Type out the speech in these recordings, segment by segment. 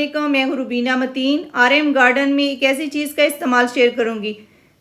वालेकुम, मैं हूं रुबीना मतीन। आरएम गार्डन में एक ऐसी चीज़ का इस्तेमाल शेयर करूंगी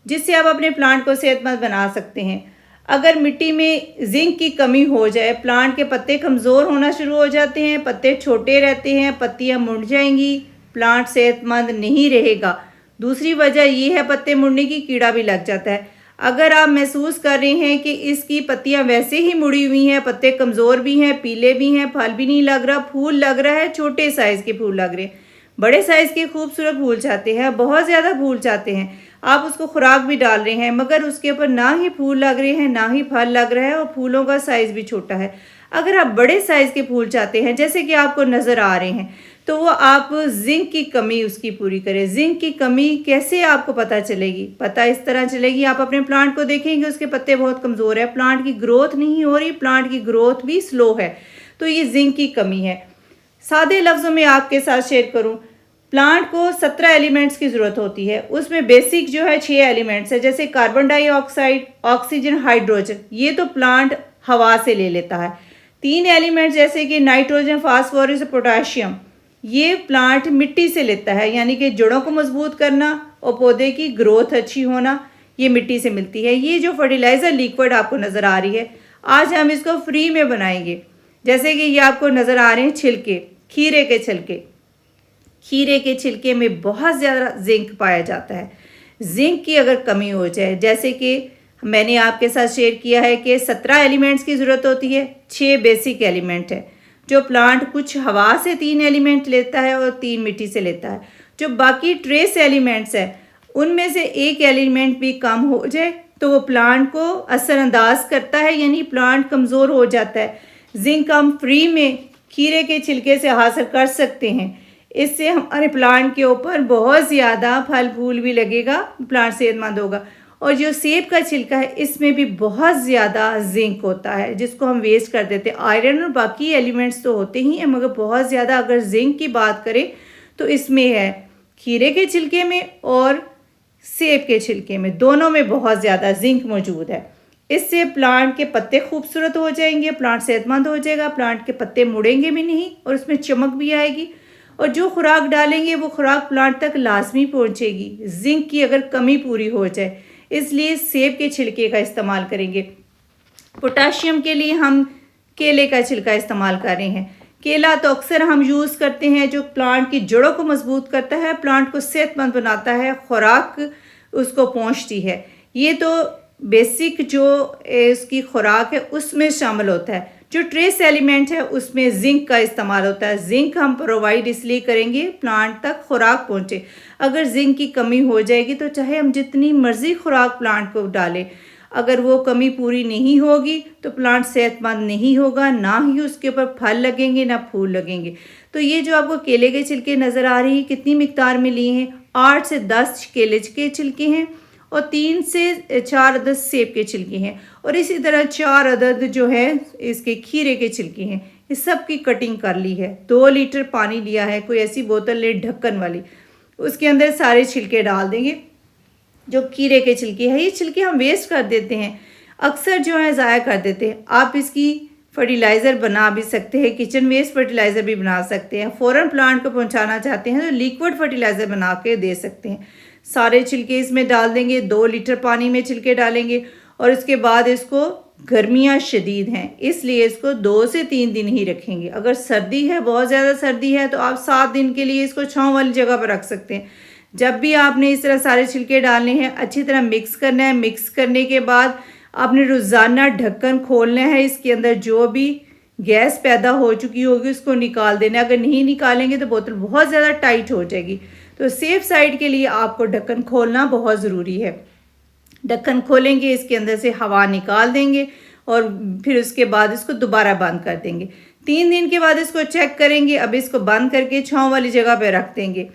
जिससे आप अपने प्लांट को सेहतमंद बना सकते हैं। अगर मिट्टी में जिंक की कमी हो जाए, प्लांट के पत्ते कमज़ोर होना शुरू हो जाते हैं, पत्ते छोटे रहते हैं, पत्तियां मुड़ जाएंगी, प्लांट सेहतमंद नहीं रहेगा। दूसरी वजह यह है पत्ते मुड़ने की, कीड़ा भी लग जाता है। अगर आप महसूस कर रहे हैं कि इसकी पत्तियां वैसे ही मुड़ी हुई हैं, पत्ते कमज़ोर भी हैं, पीले भी हैं, फल भी नहीं लग रहा, फूल लग रहा है, छोटे साइज़ के फूल लग रहे हैं, बड़े साइज़ के खूबसूरत फूल चाहते हैं, बहुत ज़्यादा फूल चाहते हैं, आप उसको खुराक भी डाल रहे हैं मगर उसके ऊपर ना ही फूल लग रहे हैं ना ही फल लग रहा है और फूलों का साइज़ भी छोटा है। अगर आप बड़े साइज़ के फूल चाहते हैं जैसे कि आपको नज़र आ रहे हैं, तो वो आप जिंक की कमी उसकी पूरी करें। जिंक की कमी कैसे आपको पता चलेगी? पता इस तरह चलेगी, आप अपने प्लांट को देखेंगे उसके पत्ते बहुत कमज़ोर है, प्लांट की ग्रोथ नहीं हो रही, प्लांट की ग्रोथ भी स्लो है, तो ये जिंक की कमी है। सादे लफ्ज़ों में आपके साथ शेयर करूं, प्लांट को 17 एलिमेंट्स की ज़रूरत होती है। उसमें बेसिक जो है 6 एलिमेंट्स है, जैसे कार्बन डाइऑक्साइड, ऑक्सीजन, हाइड्रोजन, ये तो प्लांट हवा से ले लेता है। 3 एलिमेंट्स जैसे कि नाइट्रोजन, फास्फोरस, पोटाशियम, ये प्लांट मिट्टी से लेता है, यानी कि जड़ों को मजबूत करना और पौधे की ग्रोथ अच्छी होना ये मिट्टी से मिलती है। ये जो फर्टिलाइज़र लिक्विड आपको नज़र आ रही है, आज हम इसको फ्री में बनाएंगे। जैसे कि ये आपको नज़र आ रहे हैं छिलके, खीरे के छिलके, खीरे के छिलके में बहुत ज़्यादा जिंक पाया जाता है। जिंक की अगर कमी हो जाए, जैसे कि मैंने आपके साथ शेयर किया है कि 17 एलिमेंट्स की ज़रूरत होती है, 6 बेसिक एलिमेंट है, जो प्लांट कुछ हवा से 3 एलिमेंट लेता है और 3 मिट्टी से लेता है। जो बाकी ट्रेस एलिमेंट्स है उनमें से एक एलिमेंट भी कम हो जाए तो वो प्लांट को असरअंदाज करता है, यानी प्लांट कमज़ोर हो जाता है। जिंक हम फ्री में खीरे के छिलके से हासिल कर सकते हैं। इससे हमारे प्लांट के ऊपर बहुत ज़्यादा फल फूल भी लगेगा, प्लांट सेहतमंद होगा। और जो सेब का छिलका है इसमें भी बहुत ज़्यादा जिंक होता है जिसको हम वेस्ट कर देते हैं। आयरन और बाकी एलिमेंट्स तो होते ही हैं मगर बहुत ज़्यादा अगर जिंक की बात करें तो इसमें है, खीरे के छिलके में और सेब के छिलके में, दोनों में बहुत ज़्यादा जिंक मौजूद है। इससे प्लांट के पत्ते खूबसूरत हो जाएंगे, प्लांट सेहतमंद हो जाएगा, प्लांट के पत्ते मुड़ेंगे भी नहीं और उसमें चमक भी आएगी। और जो खुराक डालेंगे वो खुराक प्लांट तक लाजमी पहुंचेगी, जिंक की अगर कमी पूरी हो जाए। इसलिए सेब के छिलके का इस्तेमाल करेंगे। पोटाशियम के लिए हम केले का छिलका इस्तेमाल कर रहे हैं। केला तो अक्सर हम यूज़ करते हैं, जो प्लांट की जड़ों को मजबूत करता है, प्लांट को सेहतमंद बनाता है, खुराक उसको पहुंचती है। ये तो बेसिक जो इसकी खुराक है उसमें शामिल होता है। जो ट्रेस एलिमेंट है उसमें जिंक का इस्तेमाल होता है। जिंक हम प्रोवाइड इसलिए करेंगे प्लांट तक खुराक पहुंचे। अगर जिंक की कमी हो जाएगी तो चाहे हम जितनी मर्जी खुराक प्लांट को डालें, अगर वो कमी पूरी नहीं होगी तो प्लांट सेहतमंद नहीं होगा, ना ही उसके ऊपर फल लगेंगे ना फूल लगेंगे। तो ये जो आपको केले के छिलके नज़र आ रही है, कितनी मिकदार में लिए हैं? 8 से 10 केले के छिलके हैं और 3 से 4 अदद सेब के छिलके हैं और इसी तरह 4 अदद जो है इसके खीरे के छिलके हैं। इस सब की कटिंग कर ली है। 2 लीटर पानी लिया है, कोई ऐसी बोतल ले ढक्कन वाली, उसके अंदर सारे छिलके डाल देंगे। जो खीरे के छिलके हैं, ये छिलके हम वेस्ट कर देते हैं, अक्सर जो है ज़ाया कर देते हैं। आप इसकी फर्टिलाइज़र बना भी सकते हैं, किचन वेस्ट फर्टिलाइज़र भी बना सकते हैं। फ़ौरन प्लांट को पहुंचाना चाहते हैं तो लिक्विड फर्टिलाइज़र बना के दे सकते हैं। सारे छिलके इसमें डाल देंगे, 2 लीटर पानी में छिलके डालेंगे और इसके बाद इसको, गर्मियाँ शदीद हैं इसलिए इसको 2 से 3 दिन ही रखेंगे। अगर सर्दी है, बहुत ज़्यादा सर्दी है, तो आप 7 दिन के लिए इसको छाँव वाली जगह पर रख सकते हैं। जब भी आपने इस तरह सारे छिलके डालने हैं, अच्छी तरह मिक्स करना है। मिक्स करने के बाद आपने रोज़ाना ढक्कन खोलना है, इसके अंदर जो भी गैस पैदा हो चुकी होगी उसको निकाल देना है। अगर नहीं निकालेंगे तो बोतल बहुत ज़्यादा टाइट हो जाएगी। तो सेफ साइड के लिए आपको ढक्कन खोलना बहुत ज़रूरी है। ढक्कन खोलेंगे, इसके अंदर से हवा निकाल देंगे और फिर उसके बाद इसको दोबारा बंद कर देंगे। 3 दिन के बाद इसको चेक करेंगे। अब इसको बंद करके छाँव वाली जगह पर रख देंगे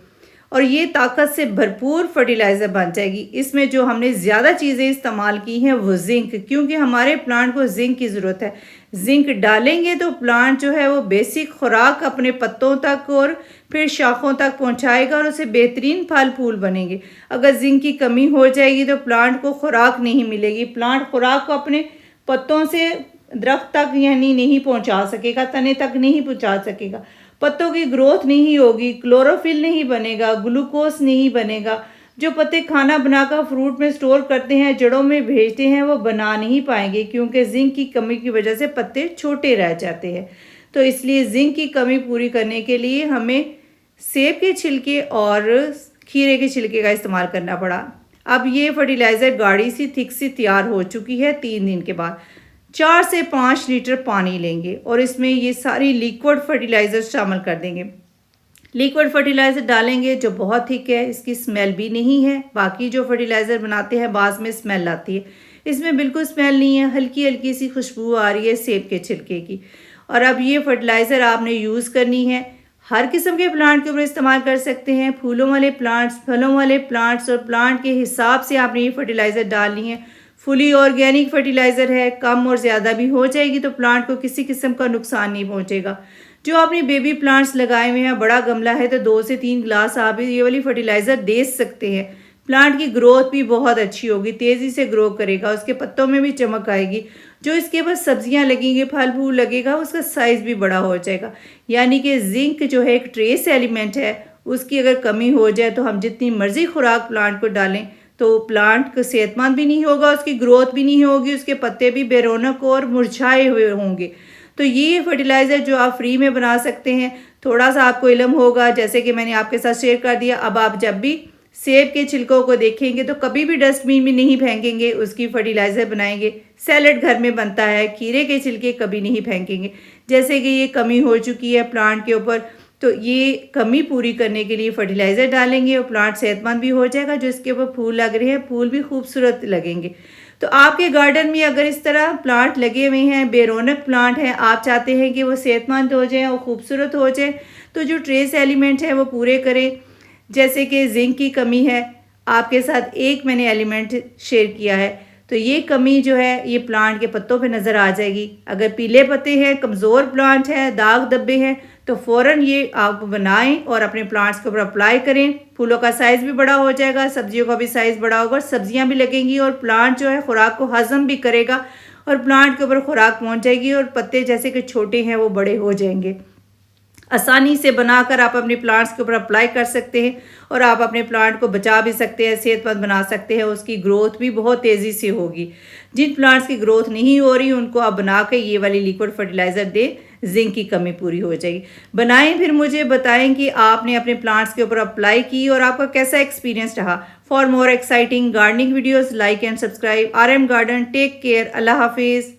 और ये ताकत से भरपूर फर्टिलाइज़र बन जाएगी। इसमें जो हमने ज़्यादा चीज़ें इस्तेमाल की हैं वो जिंक, क्योंकि हमारे प्लांट को जिंक की ज़रूरत है। जिंक डालेंगे तो प्लांट जो है वो बेसिक खुराक अपने पत्तों तक और फिर शाखों तक पहुंचाएगा और उसे बेहतरीन फल फूल बनेंगे। अगर जिंक की कमी हो जाएगी तो प्लांट को खुराक नहीं मिलेगी, प्लांट खुराक को अपने पत्तों से दरख्त तक यानी नहीं पहुंचा सकेगा, तने तक नहीं पहुंचा सकेगा। पत्तों की ग्रोथ नहीं होगी, क्लोरोफिल नहीं बनेगा, ग्लूकोज नहीं बनेगा। जो पत्ते खाना बनाकर फ्रूट में स्टोर करते हैं, जड़ों में भेजते हैं, वो बना नहीं पाएंगे क्योंकि जिंक की कमी की वजह से पत्ते छोटे रह जाते हैं। तो इसलिए जिंक की कमी पूरी करने के लिए हमें सेब के छिलके और खीरे के छिलके का इस्तेमाल करना पड़ा। अब ये फर्टिलाइज़र गाढ़ी सी थिक सी तैयार हो चुकी है। 3 दिन के बाद 4 से 5 लीटर पानी लेंगे और इसमें ये सारी लिक्विड फर्टिलाइज़र शामिल कर देंगे। लिक्विड फर्टिलाइज़र डालेंगे जो बहुत थिक है, इसकी स्मेल भी नहीं है। बाकी जो फर्टिलाइज़र बनाते हैं बाद में स्मेल आती है, इसमें बिल्कुल स्मेल नहीं है, हल्की हल्की सी खुशबू आ रही है सेब के छिलके की। और अब ये फर्टिलाइज़र आपने यूज़ करनी है, हर किस्म के प्लांट के ऊपर इस्तेमाल कर सकते हैं। फूलों वाले प्लांट्स, फलों वाले प्लांट्स और प्लांट के हिसाब से आपने ये फर्टिलाइज़र डालनी है। फुली ऑर्गेनिक फर्टिलाइज़र है, कम और ज़्यादा भी हो जाएगी तो प्लांट को किसी किस्म का नुकसान नहीं पहुंचेगा। जो आपने बेबी प्लांट्स लगाए हुए हैं, बड़ा गमला है तो 2 से 3 ग्लास आप ये वाली फर्टिलाइज़र दे सकते हैं। प्लांट की ग्रोथ भी बहुत अच्छी होगी, तेज़ी से ग्रो करेगा, उसके पत्तों में भी चमक आएगी। जो इसके ऊपर सब्जियां लगेंगी, फल फूल लगेगा, उसका साइज़ भी बड़ा हो जाएगा। यानी कि जिंक जो है एक ट्रेस एलिमेंट है, उसकी अगर कमी हो जाए तो हम जितनी मर्जी खुराक प्लांट को डालें तो प्लांट को सेहतमंद भी नहीं होगा, उसकी ग्रोथ भी नहीं होगी, उसके पत्ते भी बेरौनक और मुरझाए हुए होंगे। तो ये फर्टिलाइज़र जो आप फ्री में बना सकते हैं, थोड़ा सा आपको इल्म होगा, जैसे कि मैंने आपके साथ शेयर कर दिया। अब आप जब भी सेब के छिलकों को देखेंगे तो कभी भी डस्टबिन में नहीं फेंकेंगे, उसकी फर्टिलाइज़र बनाएंगे। सैलड घर में बनता है, खीरे के छिलके कभी नहीं फेंकेंगे। जैसे कि ये कमी हो चुकी है प्लांट के ऊपर, तो ये कमी पूरी करने के लिए फर्टिलाइज़र डालेंगे और प्लांट सेहतमंद भी हो जाएगा। जो इसके ऊपर फूल लग रहे हैं, फूल भी खूबसूरत लगेंगे। तो आपके गार्डन में अगर इस तरह प्लांट लगे हुए हैं, बेरौनक प्लांट हैं, आप चाहते हैं कि वो सेहतमंद हो जाएं और खूबसूरत हो जाएं, तो जो ट्रेस एलिमेंट है वो पूरे करें। जैसे कि जिंक की कमी है, आपके साथ एक मैंने एलिमेंट शेयर किया है, तो ये कमी जो है ये प्लांट के पत्तों पे नज़र आ जाएगी। अगर पीले पत्ते हैं, कमज़ोर प्लांट है, दाग धब्बे हैं, तो फ़ौरन ये आप बनाएं और अपने प्लांट्स के ऊपर अप्लाई करें। फूलों का साइज़ भी बड़ा हो जाएगा, सब्जियों का भी साइज़ बड़ा होगा, सब्जियां भी लगेंगी और प्लांट जो है खुराक को हज़म भी करेगा और प्लांट के ऊपर खुराक पहुंच जाएगी और पत्ते जैसे कि छोटे हैं वो बड़े हो जाएंगे। आसानी से बनाकर आप अपने प्लांट्स के ऊपर अप्लाई कर सकते हैं और आप अपने प्लांट को बचा भी सकते हैं, सेहतमंद बना सकते हैं, उसकी ग्रोथ भी बहुत तेज़ी से होगी। जिन प्लांट्स की ग्रोथ नहीं हो रही उनको आप बना के ये वाली लिक्विड फर्टिलाइज़र दें, जिंक की कमी पूरी हो जाएगी। बनाएं, फिर मुझे बताएं कि आपने अपने प्लांट्स के ऊपर अप्लाई की और आपका कैसा एक्सपीरियंस रहा। For more exciting gardening videos like and subscribe RM garden. Take care, अल्लाह हाफिज़।